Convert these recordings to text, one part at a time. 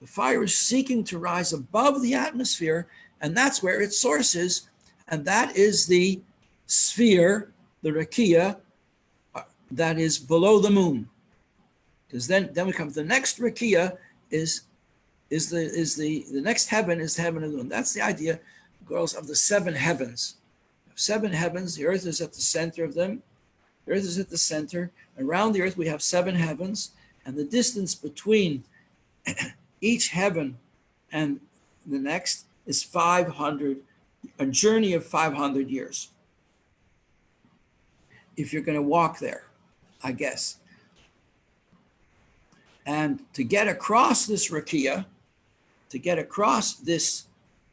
The fire is seeking to rise above the atmosphere, and that's where its source is, and that is the sphere, the rakia, that is below the moon. Because then we come to the next rakia is the next heaven is the heaven of the moon. That's the idea, girls, of the seven heavens. 7 heavens, the earth is at the center of them. The earth is at the center. Around the earth we have 7 heavens, and the distance between each heaven and the next is 500, a journey of 500 years. If you're going to walk there, I guess. And to get across this rakia, to get across this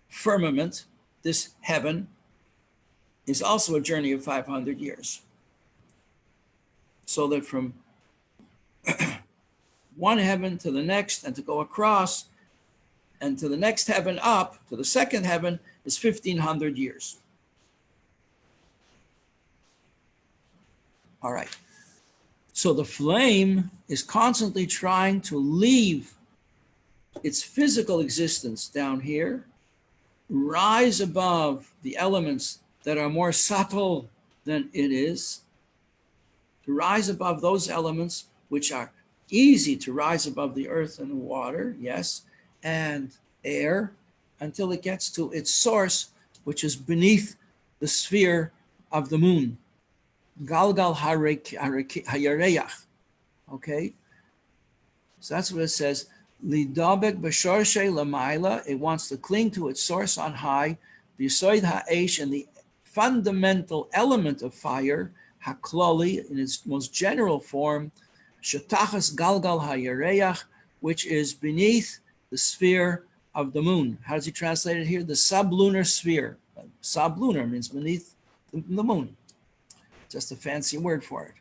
firmament, this heaven, is also a journey of 500 years. So that from one heaven to the next, and to go across, and to the next heaven up, to the second heaven, is 1,500 years. All right. So the flame is constantly trying to leave its physical existence down here, rise above the elements that are more subtle than it is, to rise above those elements which are easy to rise above the earth and the water, yes, and air, until it gets to its source, which is beneath the sphere of the moon. Galgal hayareach. Okay? So that's what it says. Lidabek b'shorshe lamaila. It wants to cling to its source on high. B'yisoid ha'esh, and the fundamental element of fire, hakloli, in its most general form, shetachas galgal hayareach, which is beneath the sphere of the moon. How does he translate it here? The sublunar sphere. Sublunar means beneath the moon. Just a fancy word for it.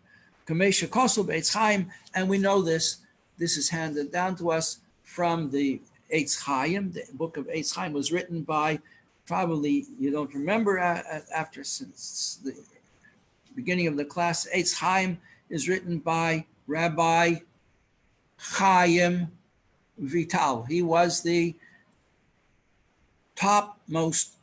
Kamesha Kosel Eitz Chaim, and we know this. This is handed down to us from the Eitz Chaim. The book of Eitz Chaim was written by, probably you don't remember after since the beginning of the class. Eitz Chaim is written by Rabbi Chaim Vital. He was the topmost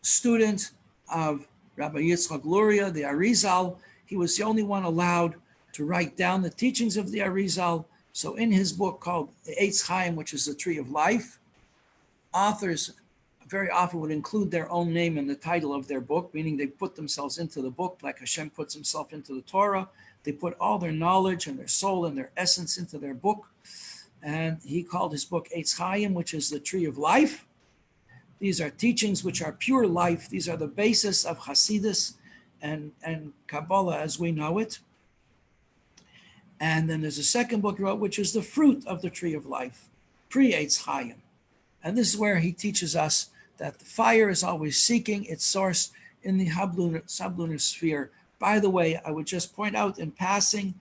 student of Rabbi Yitzchak Luria, the Arizal. He was the only one allowed to write down the teachings of the Arizal. So in his book called Eitz Chaim, which is the Tree of Life, authors very often would include their own name in the title of their book, meaning they put themselves into the book like Hashem puts himself into the Torah. They put all their knowledge and their soul and their essence into their book. And he called his book Eitz Chaim, which is the Tree of Life. These are teachings which are pure life. These are the basis of Hasidus and Kabbalah as we know it. And then there's a second book he wrote, which is the fruit of the Tree of Life, pre-Eitz Chaim. And this is where he teaches us that the fire is always seeking its source in the sublunar sphere. By the way, I would just point out in passing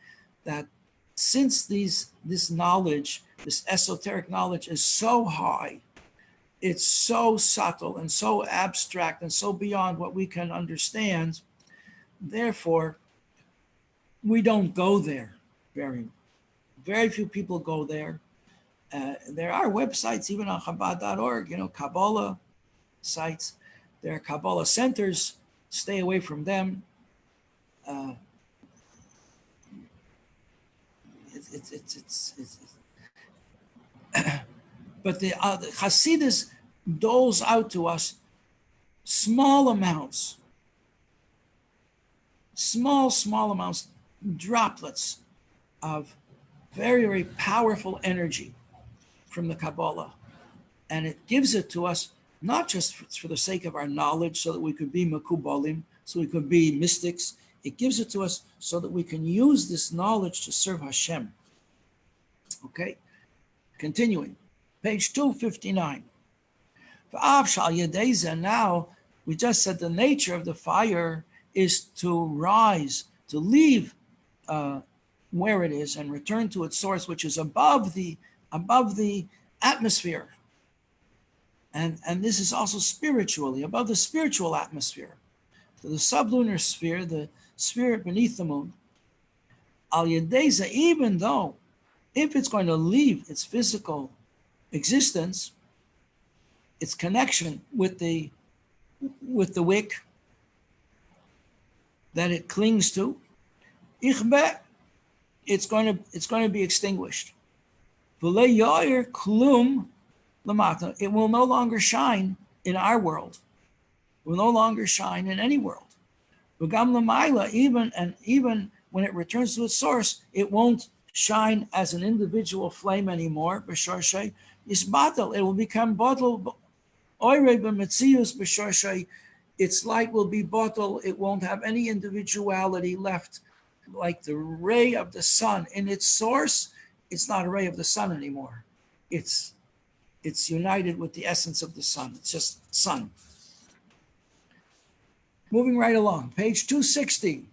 that since this knowledge, this esoteric knowledge is so high, it's so subtle and so abstract and so beyond what we can understand, therefore, we don't go there. Very few people go there. There are websites, even on Chabad.org, Kabbalah sites. There are Kabbalah centers. Stay away from them. But the Hasidus doles out to us small amounts, small amounts, droplets of very, very powerful energy from the Kabbalah. And it gives it to us not just for the sake of our knowledge, so that we could be Mekubalim, so we could be mystics. It gives it to us so that we can use this knowledge to serve Hashem. Okay, continuing. Page 259. Now, we just said the nature of the fire is to rise, to leave where it is and return to its source, which is above the atmosphere. And this is also spiritually, above the spiritual atmosphere. To the sublunar sphere, the spirit beneath the moon. Al Yedeza, even though, if it's going to leave its physical existence, its connection with the wick that it clings to, ichbe, it's going to be extinguished. V'le yair klum lamata. It will no longer shine in our world. It will no longer shine in any world. V'gam lamaila, even when it returns to its source, it won't shine as an individual flame anymore. B'sharshay yisbatel. It will become bottle. Oire b'metzius b'sharshay. Its light will be bottle. It won't have any individuality left. Like the ray of the sun in its source, it's not a ray of the sun anymore. It's united with the essence of the sun. It's just sun. Moving right along, page 260.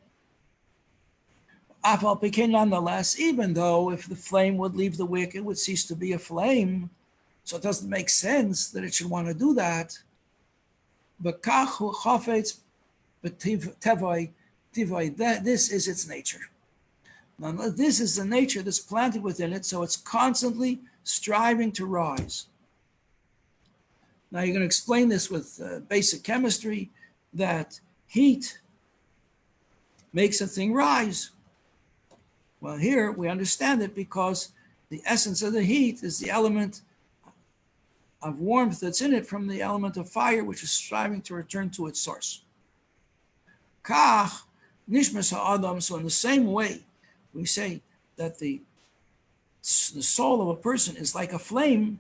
Afal Pekin, nonetheless, even though if the flame would leave the wick, it would cease to be a flame. So it doesn't make sense that it should want to do that. But kachu chafetz b'tivoi. This is its nature. Now, this is the nature that's planted within it, so it's constantly striving to rise. Now, you're going to explain this with basic chemistry, that heat makes a thing rise. Well, here we understand it because the essence of the heat is the element of warmth that's in it from the element of fire, which is striving to return to its source. Kach, nishmas ha'adam, so in the same way, we say that the soul of a person is like a flame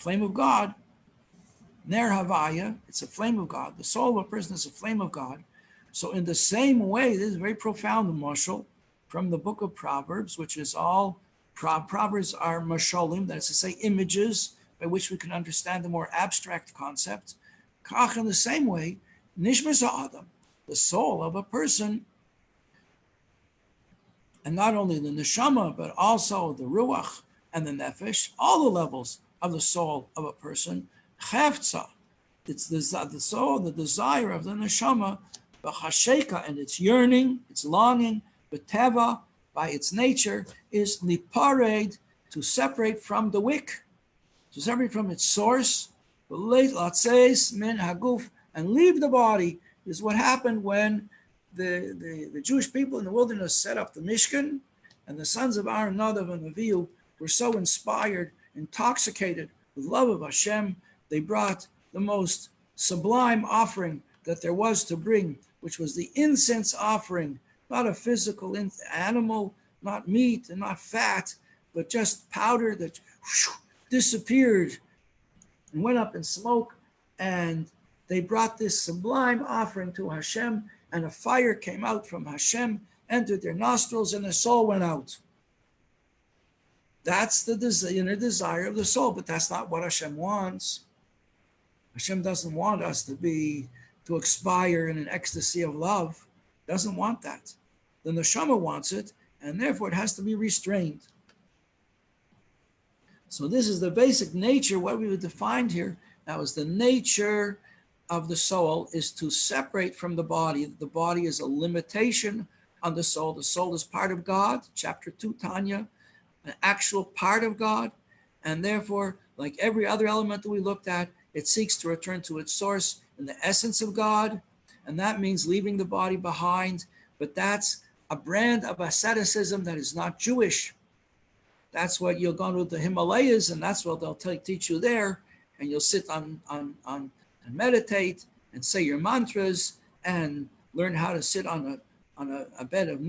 of God. Ner havaya, it's a flame of God. The soul of a person is a flame of God. So in the same way, this is a very profound mashal from the book of Proverbs, which is all, Proverbs are mashalim, that is to say images by which we can understand the more abstract concept. Kach, in the same way, nishmas ha'adam, the soul of a person, and not only the neshama, but also the ruach and the nefesh, all the levels of the soul of a person, chefza, it's the soul, the desire of the neshama, b'chasheka, and its yearning, its longing, b'teva, by its nature, is lipared, to separate from the wick, to separate from its source, min haguf, and leave the body, is what happened when the Jewish people in the wilderness set up the Mishkan, and the sons of Aaron, Nadav, and Avihu were so inspired, intoxicated with love of Hashem, they brought the most sublime offering that there was to bring, which was the incense offering, not a physical animal, not meat and not fat, but just powder that disappeared and went up in smoke. And they brought this sublime offering to Hashem, and a fire came out from Hashem, entered their nostrils, and the soul went out. That's the inner desire of the soul, but that's not what Hashem wants. Hashem doesn't want us to expire in an ecstasy of love. Doesn't want that. The neshama wants it, and therefore it has to be restrained. So this is the basic nature, what we would define here. That was the nature of the soul, is to separate from the body. The body is a limitation on the soul. The soul is part of God, chapter 2, Tanya, an actual part of God. And therefore, like every other element that we looked at, it seeks to return to its source in the essence of God. And that means leaving the body behind. But that's a brand of asceticism that is not Jewish. That's what you'll go to the Himalayas, and that's what they'll teach you there. And you'll sit on and meditate and say your mantras and learn how to sit on a bed of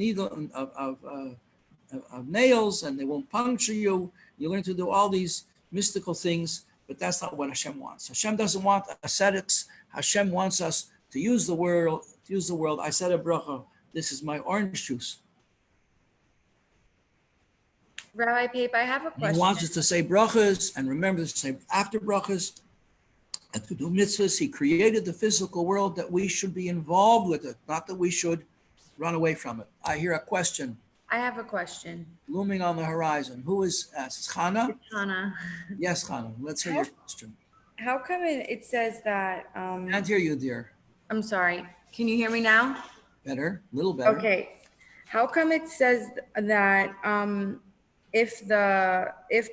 of nails, and they won't puncture you. You learn to do all these mystical things, but that's not what Hashem wants. Hashem doesn't want ascetics. Hashem wants us to use the world. I said a bracha. This is my orange juice. Rabbi Pape, I have a question. He wants us to say brachas and remember to say after brachas and to do mitzvahs. He created the physical world that we should be involved with it, not that we should run away from it. I hear a question. I have a question. Looming on the horizon. Who is asked? It's Chana? It's Hannah. Yes, Chana. Let's hear your question. How come it says that? Can't hear you, dear. I'm sorry. Can you hear me now? Better, a little better. Okay. How come it says that if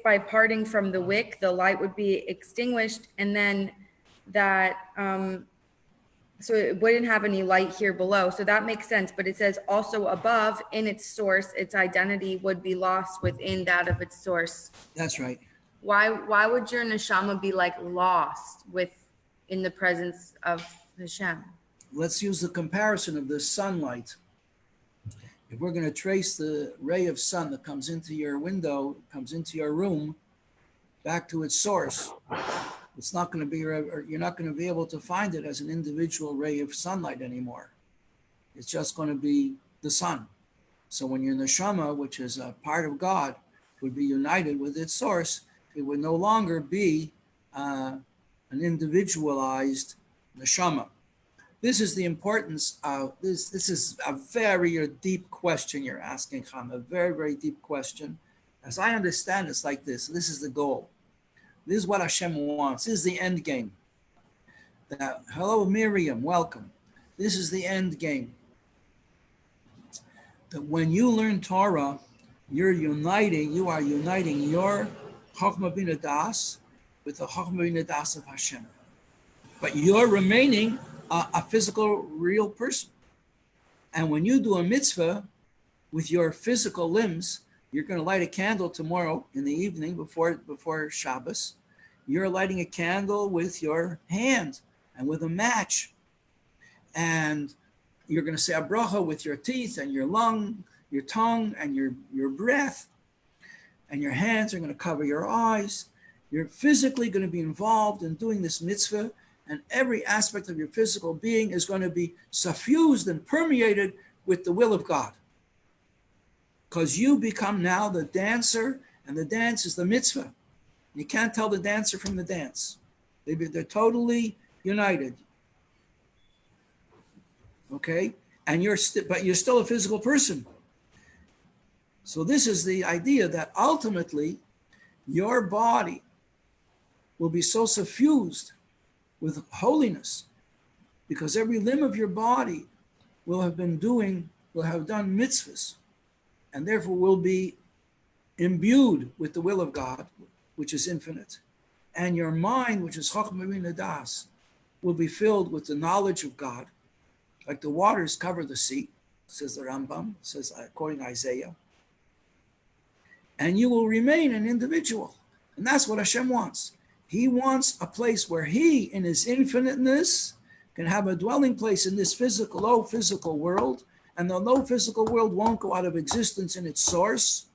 by parting from the wick, the light would be extinguished, and then that, so it wouldn't have any light here below. So that makes sense. But it says also above in its source, its identity would be lost within that of its source. That's right. Why would your neshama be like lost in the presence of Hashem? Let's use the comparison of the sunlight. If we're going to trace the ray of sun that comes into your window, comes into your room, back to its source, it's not going to be, or you're not going to be able to find it as an individual ray of sunlight anymore. It's just going to be the sun. So when your neshama, which is a part of God, would be united with its source, it would no longer be an individualized neshama. This is the importance of this. This is a very deep question you're asking, Cham, a very, very deep question. As I understand, it's like this. This is the goal. This is what Hashem wants. This is the end game. Hello, Miriam, welcome. This is the end game. That when you learn Torah, you are uniting your Chochmah Bina Das with the Chochmah Bina Das of Hashem. But you're remaining a physical, real person. And when you do a mitzvah with your physical limbs, you're going to light a candle tomorrow in the evening before Shabbos. You're lighting a candle with your hand and with a match. And you're going to say a bracha with your teeth and your lung, your tongue and your breath. And your hands are going to cover your eyes. You're physically going to be involved in doing this mitzvah. And every aspect of your physical being is going to be suffused and permeated with the will of God. Because you become now the dancer, and the dance is the mitzvah. You can't tell the dancer from the dance. They're totally united. Okay? And but you're still a physical person. So this is the idea that ultimately your body will be so suffused with holiness, because every limb of your body will have done mitzvahs, and therefore will be imbued with the will of God, which is infinite. And your mind, which is Chochmah Bina Das, will be filled with the knowledge of God, like the waters cover the sea, says the Rambam, says according to Isaiah. And you will remain an individual. And that's what Hashem wants. He wants a place where he, in his infiniteness, can have a dwelling place in this low physical world. And the low physical world won't go out of existence in its source,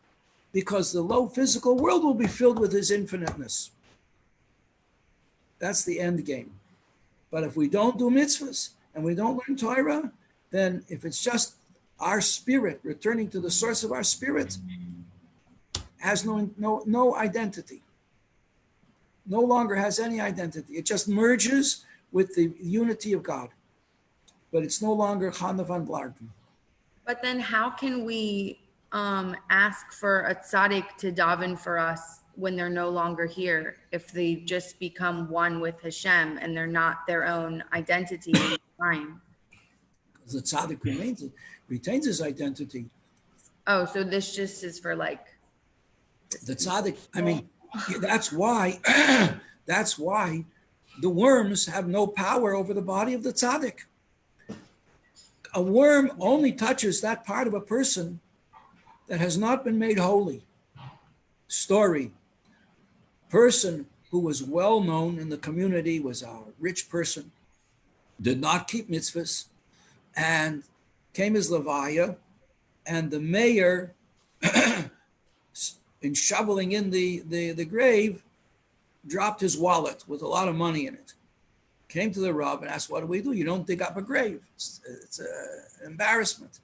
because the low physical world will be filled with his infiniteness. That's the end game. But if we don't do mitzvahs and we don't learn Torah, then if it's just our spirit returning to the source of our spirit, has no identity. No longer has any identity. It just merges with the unity of God. But it's no longer Chana van Blarden. But then how can we ask for a tzaddik to daven for us when they're no longer here, if they just become one with Hashem and they're not their own identity in time? Because the tzaddik retains his identity. Oh, so this just is for like the tzaddik. I mean, that's why the worms have no power over the body of the tzaddik. A worm only touches that part of a person that has not been made holy. Story. Person who was well known in the community, was a rich person, did not keep mitzvahs, and came as Levaya, and the mayor, in shoveling in the grave, dropped his wallet with a lot of money in it. Came to the Rav and asked, what do we do? You don't dig up a grave. It's an embarrassment.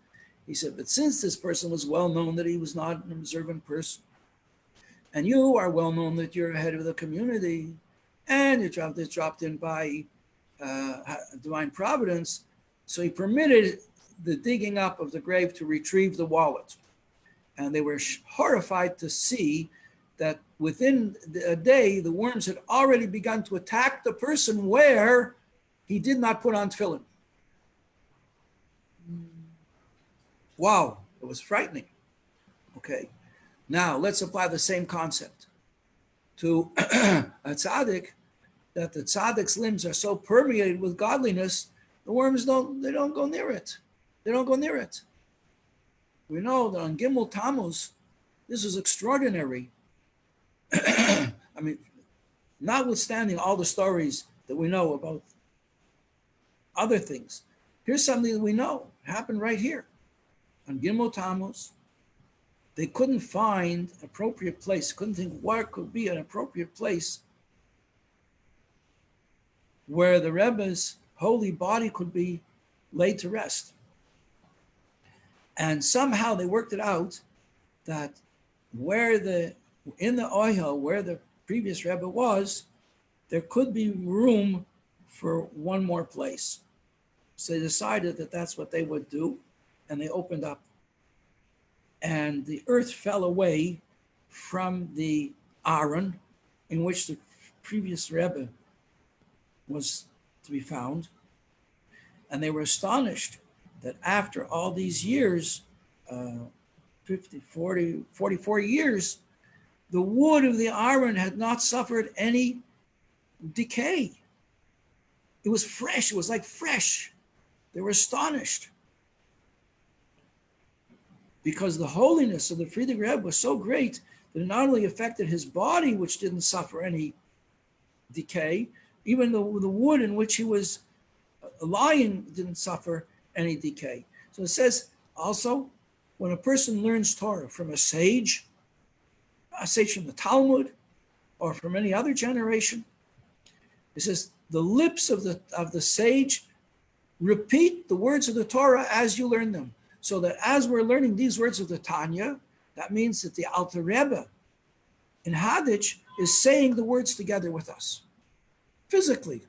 He said, but since this person was well known that he was not an observant person, and you are well known that you're head of the community, and you dropped in by divine providence, so he permitted the digging up of the grave to retrieve the wallet. And they were horrified to see that within a day, the worms had already begun to attack the person where he did not put on tefillin. Wow, it was frightening. Okay, Now, let's apply the same concept to a tzaddik, that the tzaddik's limbs are so permeated with godliness, the worms don't go near it. They don't go near it. We know that on Gimel Tammuz, this is extraordinary. I mean, notwithstanding all the stories that we know about other things, here's something that we know happened right here. On Gimel Tammuz, they couldn't find an appropriate place, couldn't think what could be an appropriate place where the Rebbe's holy body could be laid to rest. And somehow they worked it out that in the Ohel, where the previous Rebbe was, there could be room for one more place. So they decided that that's what they would do, and they opened up. And the earth fell away from the Aron in which the previous Rebbe was to be found. And they were astonished that after all these years, 44 years, the wood of the Aron had not suffered any decay. It was fresh. It was like fresh. They were astonished because the holiness of the Frierdiker Rebbe was so great that it not only affected his body, which didn't suffer any decay, even the wood in which he was lying didn't suffer any decay. So it says also, when a person learns Torah from a sage from the Talmud, or from any other generation, it says the lips of the sage repeat the words of the Torah as you learn them. So that as we're learning these words of the Tanya, that means that the Alter Rebbe in Hadich is saying the words together with us, physically.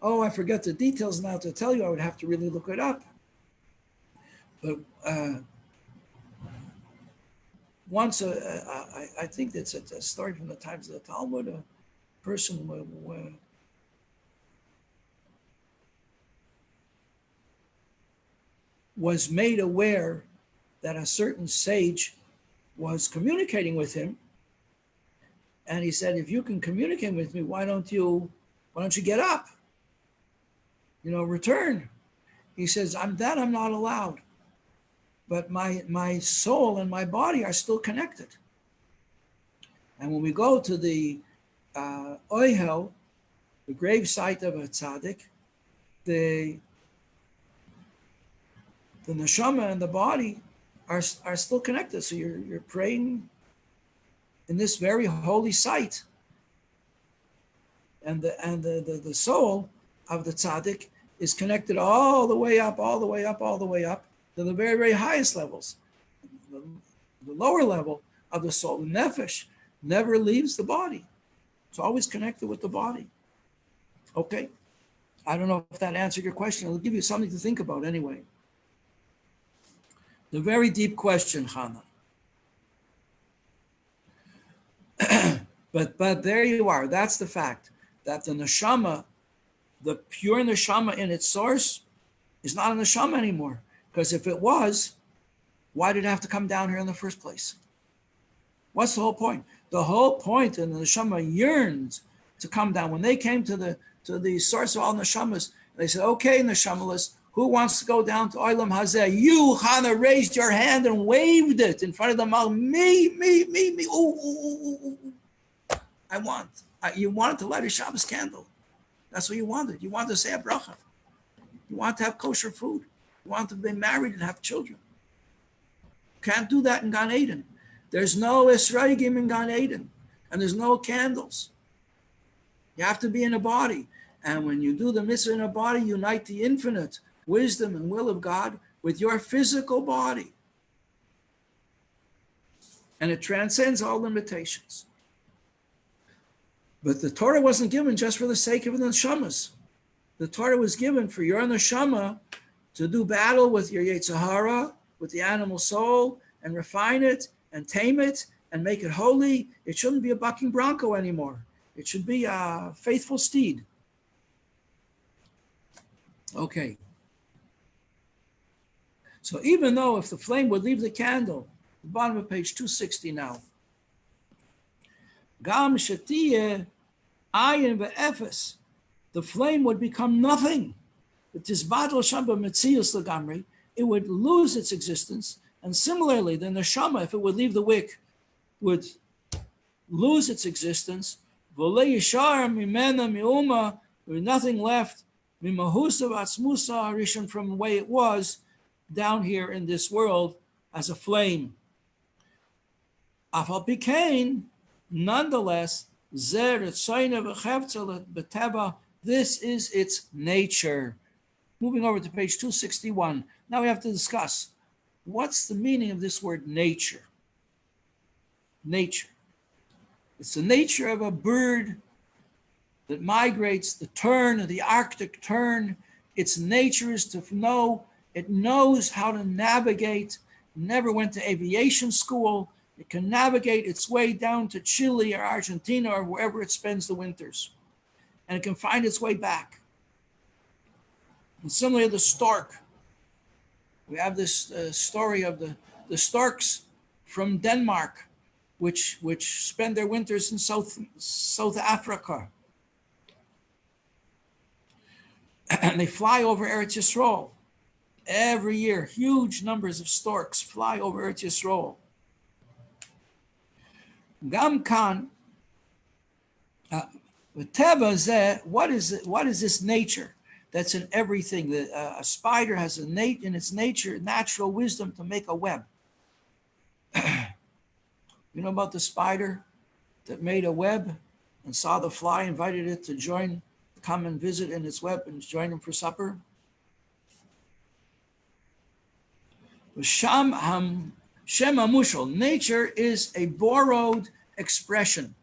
Oh, I forget the details now to tell you. I would have to really look it up. But once, I think that's a story from the times of the Talmud, a person was made aware that a certain sage was communicating with him. And he said, if you can communicate with me, why don't you get up? Return. He says, I'm not allowed. But my soul and my body are still connected. And when we go to the Ohel, the grave site of a tzaddik, the neshama and the body are still connected. So you're praying in this very holy site. And the soul of the tzaddik is connected all the way up to the very, very highest levels. The lower level of the soul, the nefesh, never leaves the body. It's always connected with the body. Okay? I don't know if that answered your question. I'll give you something to think about anyway. The very deep question, Hannah. But there you are. That's the fact that the neshama, the pure neshama in its source, is not a neshama anymore. Because if it was, why did it have to come down here in the first place? What's the whole point? The whole point, and the neshama yearned to come down. When they came to the source of all neshamas, they said, okay, neshamalas, who wants to go down to Olam Hazeh? You, Hannah, raised your hand and waved it in front of the mouth. Me. Ooh. I want. You wanted to light a Shabbos candle. That's what you wanted. You wanted to say a bracha. You want to have kosher food. You want to be married and have children. Can't do that in Gan Eden. There's no Esrogim in Gan Eden, and there's no candles. You have to be in a body. And when you do the mitzvah in a body, unite the infinite wisdom and will of God with your physical body. And it transcends all limitations. But the Torah wasn't given just for the sake of the neshamas. The Torah was given for your neshama to do battle with your Yetzer Hara, with the animal soul, and refine it, and tame it, and make it holy. It shouldn't be a bucking bronco anymore. It should be a faithful steed. Okay. So even though if the flame would leave the candle, The bottom of page 260 now. Gam shetiyeh ayin ve'efes. The flame would become nothing. It would lose its existence. And similarly, the neshama, if it would leave the wick, would lose its existence. With nothing left from the way it was down here in this world as a flame. Nonetheless, this is its nature. Moving over to page 261. Now we have to discuss what's the meaning of this word nature. Nature. It's the nature of a bird that migrates, the tern, the Arctic tern. Its nature is to know, it knows how to navigate, never went to aviation school. It can navigate its way down to Chile or Argentina or wherever it spends the winters. And it can find its way back. And similarly, the stork. We have this story of the storks from Denmark, which spend their winters in South Africa. And they fly over Eretz Yisrael. Every year, huge numbers of storks fly over Eretz Yisrael. Gam kan, what is this nature that's in everything? A spider has in its nature natural wisdom to make a web. You know about the spider that made a web and saw the fly, invited it to come and visit in its web and join him for supper? Shem HaMushal, nature is a borrowed expression.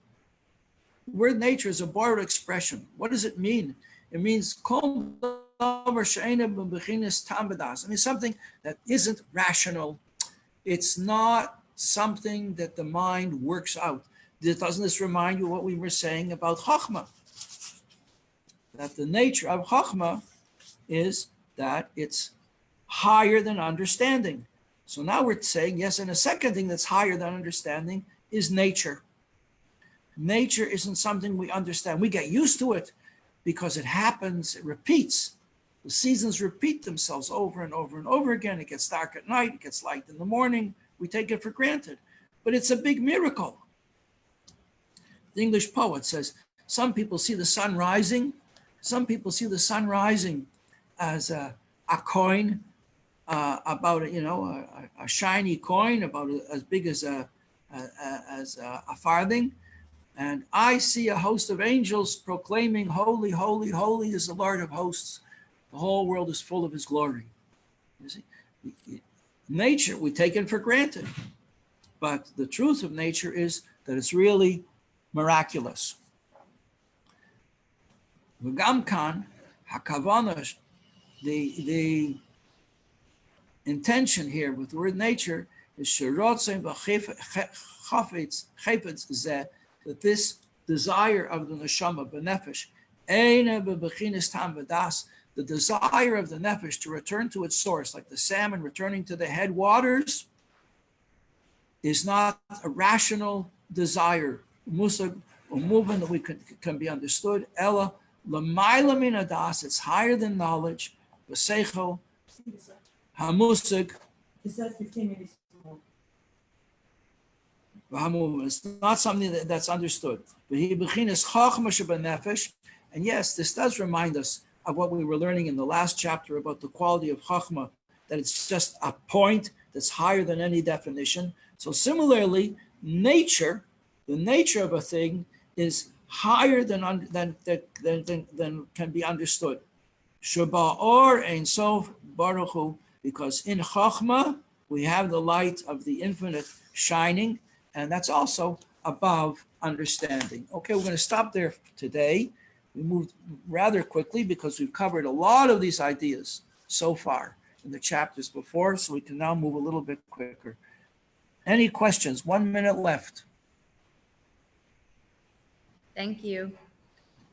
The word nature is a borrowed expression. What does it mean? It means something that isn't rational. It's not something that the mind works out. Doesn't this remind you what we were saying about Chachma? That the nature of Chachma is that it's higher than understanding. So now we're saying, yes, and a second thing that's higher than understanding is nature. Nature isn't something we understand. We get used to it because it happens, it repeats. The seasons repeat themselves over and over and over again. It gets dark at night, it gets light in the morning. We take it for granted, but it's a big miracle. The English poet says, some people see the sun rising. Some people see the sun rising as a coin, about a shiny coin, about as big as a farthing. And I see a host of angels proclaiming, holy, holy, holy is the Lord of hosts. The whole world is full of his glory. You see, nature, we take it for granted. But the truth of nature is that it's really miraculous. V'gam kan hakavana, the intention here with the word nature is sherotzim v'chafetz zeh, that this desire of the neshama b'nefesh, eina b'bechinas tam v'das, the desire of the nefesh to return to its source, like the salmon returning to the headwaters, is not a rational desire, musag, or movement that we can be understood. Ella l'mayla min hadas, it's higher than knowledge. V'seichel hamusag. It says 15 minutes more. It's not something that's understood. And yes, this does remind us of what we were learning in the last chapter about the quality of Chachma, that it's just a point that's higher than any definition. So similarly, nature, the nature of a thing is higher than can be understood. Sheba'or ein sof baruch hu, because in Chachma, we have the light of the infinite shining, and that's also above understanding. Okay, we're going to stop there today. We moved rather quickly because we've covered a lot of these ideas so far in the chapters before, so we can now move a little bit quicker. Any questions? 1 minute left. Thank you.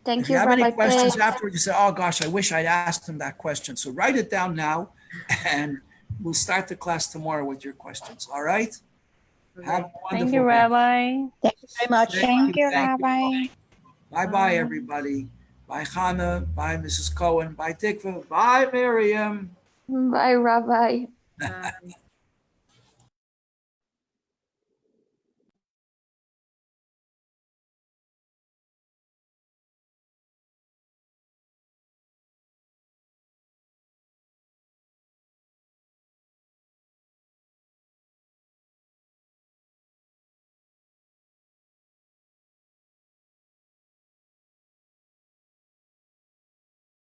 Thank If you, you have Rabbi any questions Pape. afterwards, you say, oh gosh, I wish I'd asked him that question. So write it down now, and we'll start the class tomorrow with your questions. All right? Have a Okay. wonderful Thank you, day. Rabbi. Thank you very much. Thank you, Thank you. Rabbi. Bye bye, everybody. Bye, Hannah. Bye, Mrs. Cohen. Bye, Tikva. Bye, Miriam. Bye, Rabbi. Bye.